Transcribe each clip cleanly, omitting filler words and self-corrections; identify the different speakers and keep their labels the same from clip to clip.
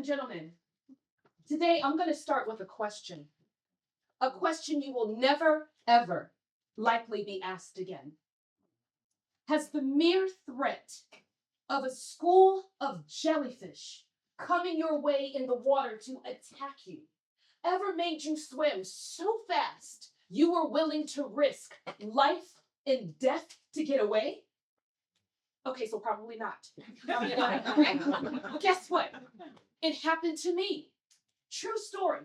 Speaker 1: and gentlemen, today I'm going to start with a question you will never, ever likely be asked again. Has the mere threat of a school of jellyfish coming your way in the water to attack you ever made you swim so fast you were willing to risk life and death to get away? Okay, so probably not. Guess what? It happened to me. True story.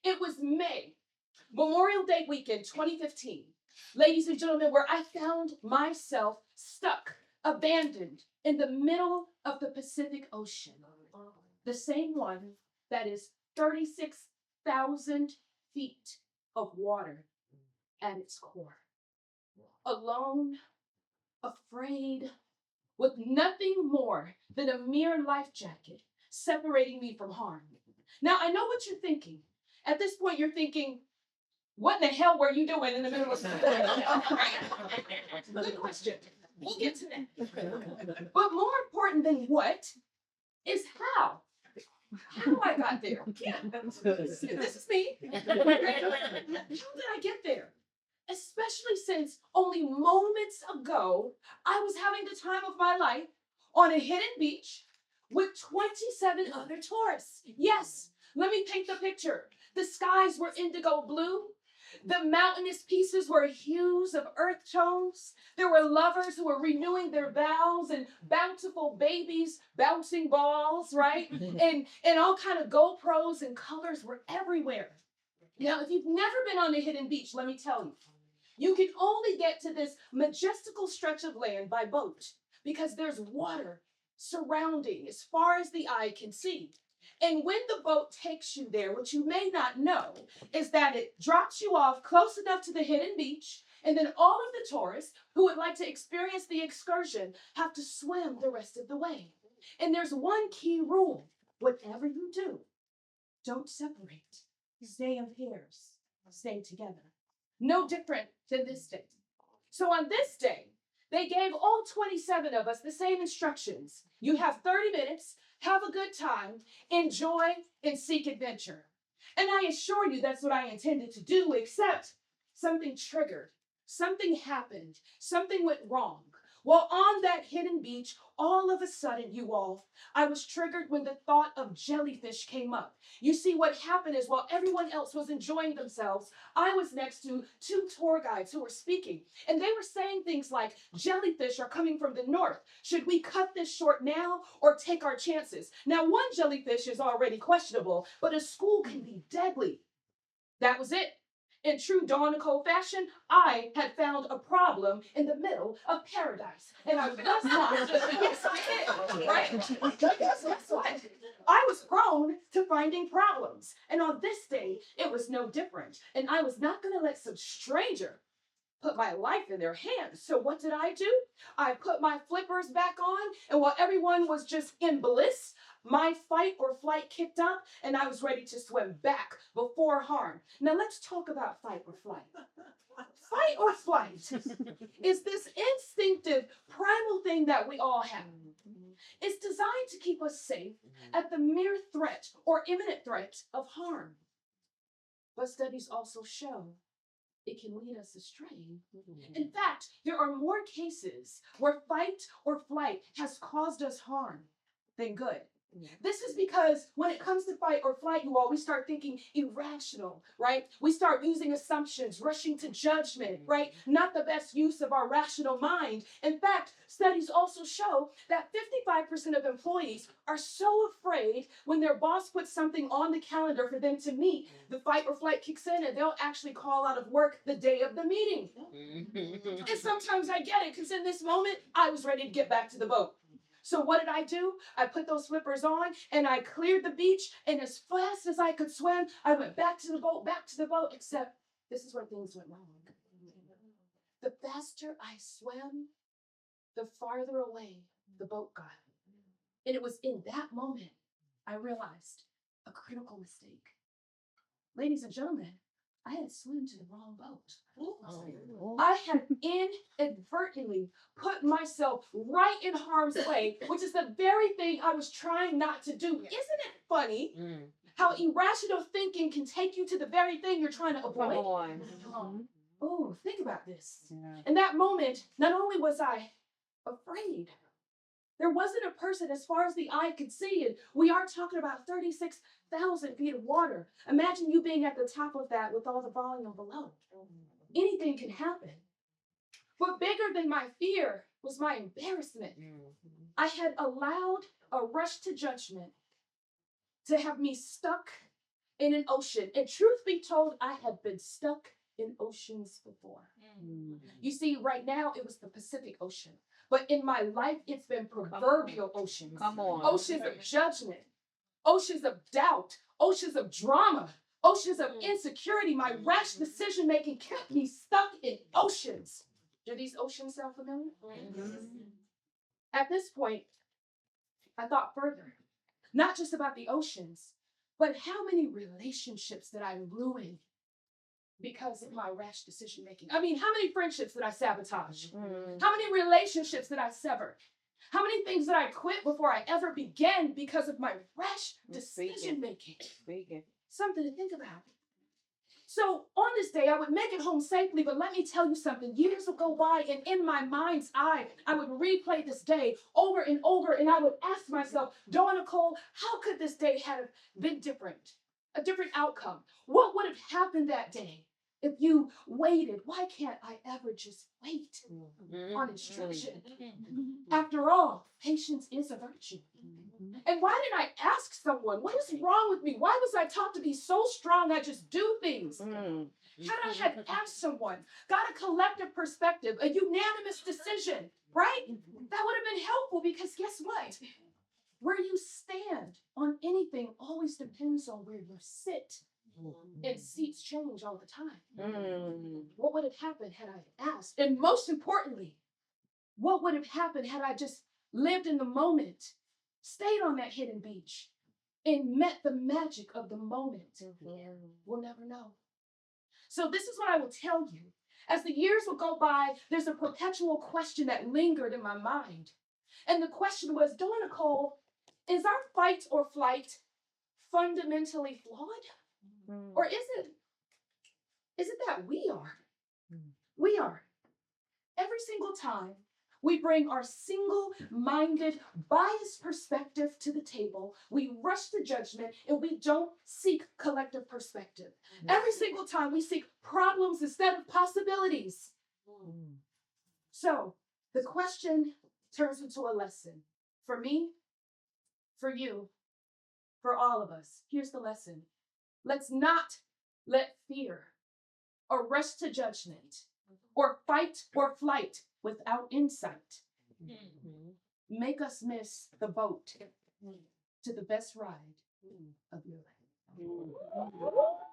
Speaker 1: It was May, Memorial Day weekend 2015. Ladies and gentlemen, where I found myself stuck, abandoned in the middle of the Pacific Ocean. The same one that is 36,000 feet of water at its core. Alone, afraid, with nothing more than a mere life jacket separating me from harm. Now, I know what you're thinking. At this point, you're thinking, what in the hell were you doing in the middle of the Good question. We'll get to that. But more important than what is how. How I got there. Yeah, this is me. How did I get there? Especially since only moments ago, I was having the time of my life on a hidden beach with 27 other tourists. Yes, let me paint the picture. The skies were indigo blue. The mountainous pieces were hues of earth tones. There were lovers who were renewing their vows and bountiful babies bouncing balls, right? And all kind of GoPros and colors were everywhere. Now, if you've never been on a hidden beach, let me tell you, you can only get to this majestical stretch of land by boat because there's water surrounding as far as the eye can see. And when the boat takes you there, what you may not know is that it drops you off close enough to the hidden beach, and then all of the tourists who would like to experience the excursion have to swim the rest of the way. And there's one key rule. Whatever you do, don't separate. Stay in pairs. Stay together. No different than this day. So on this day, they gave all 27 of us the same instructions. You have 30 minutes, have a good time, enjoy, and seek adventure. And I assure you that's what I intended to do, except something triggered. Something happened. Something went wrong. Well, on that hidden beach, all of a sudden, you all, I was triggered when the thought of jellyfish came up. You see, what happened is while everyone else was enjoying themselves, I was next to two tour guides who were speaking. And they were saying things like, jellyfish are coming from the north. Should we cut this short now or take our chances? Now, one jellyfish is already questionable, but a school can be deadly. That was it. In true Dawn Nicole fashion, I had found a problem in the middle of paradise. And I was not. Yes, I did. Right? Guess what? I was prone to finding problems. And on this day, it was no different. And I was not going to let some stranger put my life in their hands. So what did I do? I put my flippers back on, and while everyone was just in bliss, my fight or flight kicked up, and I was ready to swim back before harm. Now let's talk about fight or flight. Fight or flight is this instinctive, primal thing that we all have. It's designed to keep us safe at the mere threat or imminent threat of harm. But studies also show it can lead us astray. In fact, there are more cases where fight or flight has caused us harm than good. This is because when it comes to fight or flight, you all, we start thinking irrational, right? We start using assumptions, rushing to judgment, right? Not the best use of our rational mind. In fact, studies also show that 55% of employees are so afraid when their boss puts something on the calendar for them to meet, the fight or flight kicks in and they'll actually call out of work the day of the meeting. And sometimes I get it because in this moment, I was ready to get back to the boat. So what did I do? I put those flippers on and I cleared the beach, and as fast as I could swim, I went back to the boat, except this is where things went wrong. The faster I swam, the farther away the boat got. And it was in that moment I realized a critical mistake. Ladies and gentlemen, I had swum to the wrong boat. I had inadvertently put myself right in harm's way, which is the very thing I was trying not to do. Isn't it funny how irrational thinking can take you to the very thing you're trying to avoid? Oh, think about this. In that moment, not only was I afraid, there wasn't a person as far as the eye could see, and we are talking about 36,000 feet of water. Imagine you being at the top of that with all the volume below. Anything can happen. But bigger than my fear was my embarrassment. I had allowed a rush to judgment to have me stuck in an ocean. And truth be told, I had been stuck in oceans before. You see, right now it was the Pacific Ocean. But in my life, it's been proverbial oceans. Oceans of judgment, oceans of doubt, oceans of drama, oceans of insecurity. My rash decision-making kept me stuck in oceans. Do these oceans sound familiar? At this point, I thought further, not just about the oceans, but how many relationships did I ruin because of my rash decision-making? I mean, how many friendships did I sabotage? How many relationships did I sever? How many things did I quit before I ever began because of my rash decision-making? Something to think about. So on this day, I would make it home safely, but let me tell you something. Years would go by, and in my mind's eye, I would replay this day over and over, and I would ask myself, Dawn Nicole, how could this day have been different? A different outcome? What would have happened that day if you waited? Why can't I ever just wait on instruction? After all, patience is a virtue. And why didn't I ask someone? What is wrong with me? Why was I taught to be so strong I just do things? Had I had asked someone, got a collective perspective, a unanimous decision, right? That would have been helpful, because guess what? Where you stand on anything always depends on where you sit. And seats change all the time. What would have happened had I asked? And most importantly, what would have happened had I just lived in the moment, stayed on that hidden beach, and met the magic of the moment? We'll never know. So this is what I will tell you. As the years will go by, there's a perpetual question that lingered in my mind. And the question was, Dawn Nicole, is our fight or flight fundamentally flawed? Or is it that we are? We are. Every single time we bring our single-minded, biased perspective to the table, we rush to judgment, and we don't seek collective perspective. Every single time we seek problems instead of possibilities. So the question turns into a lesson. For me, for you, for all of us. Here's the lesson. Let's not let fear or rush to judgment or fight or flight without insight make us miss the boat to the best ride of your life.